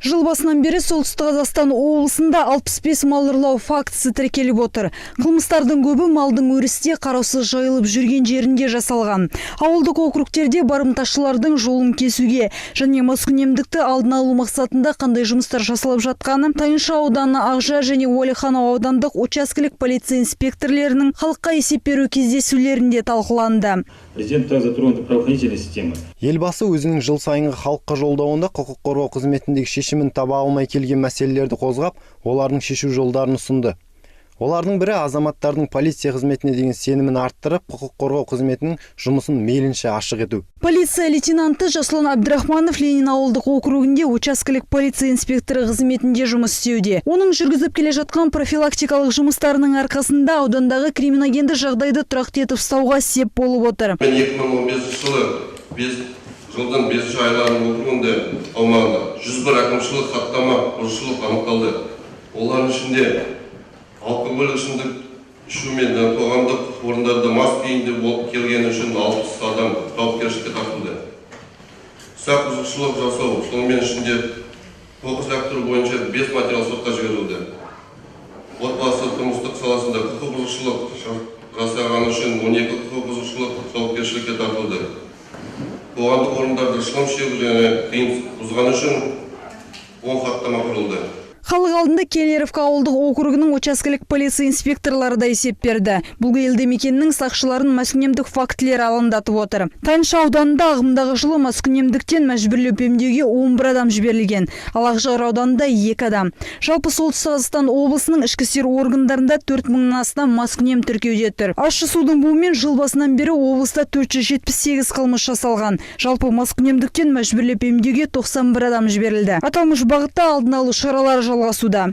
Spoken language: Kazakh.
Жыл басынан бері Солтүстік Қазақстан облысында 65 мал ұрлау фактісі тіркеліп отыр. Қылмыстардың көбі малдың өрісте қараусыз жайылып жүрген жерінде жасалған. Ауылдық округтерде барымташылардың жолын кесуге және маскүнемдікті алдын алу мақсатында қандай жұмыстар жасалып жатқаны Тайынша ауданы Ақжар және Уәлиханов аудандық учаскелік полиция инспекторлерінің халыққа есеп беру кездесулерінде талқыланды. Елбасы өзінің жыл сайынғы халыққа жолдауында құқық қорғау қызметіндегі шешімін таба алмай келген мәселелерді қозғап, олардың шешу жолдарын ұсынды. Олардың бірі азаматтардың полиция қызметіне деген сенімін арттырып, құқық қорғау қызметінің жұмысын мейлінше ашық ету. Полиция лейтенанты Жасұлан Абдрахманов Ленин ауылдық округінде учаскелік полиция инспекторы қызметінде жұмыс істеуде. Оның жүргізіп келе жатқан профилактикалық жұмыстарының арқасында аудандағы криминогенді жағдайды тұрақты етіп ұстауға сеп болып отыр. 2015 жылы жылдың 5 айларының округінде аумағында 101 әкімшілік хаттама бұзушылық анықталды. Олардың ішінде алкоголь ішімдік ішумен қоғамдық орындарда мас күйінде болып келгені үшін 60 адам жауапкершілікке тартылды. Ұсақ бұзушылық жасау, сонымен ішінде қоқыс лақтыру бойынша 5 материал сотқа жіберілді. Отбасы тұрмыстық саласында құқық бұзушылық жасағаны үшін 12 құқық бұзушылық жауапкершілікке тартылды. Қоғамдық орындарды шылым шегу және тыйым бұзғаны үшін 10 хаттама құрылды. Халық алдында Келеровка ауылдық округінің учаскелік полиция инспекторлары да есеп берді. Бұл елді мекеннің сақшыларын маскүнемдік фактілері алаңдатып отыр. Тайынша ауданында ағымдағы жылы маскүнемдіктен мәжбүрлеп емдеуге 11 адам жіберілген, ал Ақжар ауданында 2 адам. Жалпы Солтүстік Қазақстан облысының ішкі істер органдарында 4000-нан астам маскүнем тіркеуде тұр. Ащы судың буымен жыл басынан бері облыста 478 қылмыс жасалған. Жалпы маскүнемдіктен мәжбүрлеп емдеуге 91 адам жіберілді. Аталмыш бағытта алдын алу шаралары жалғасуда.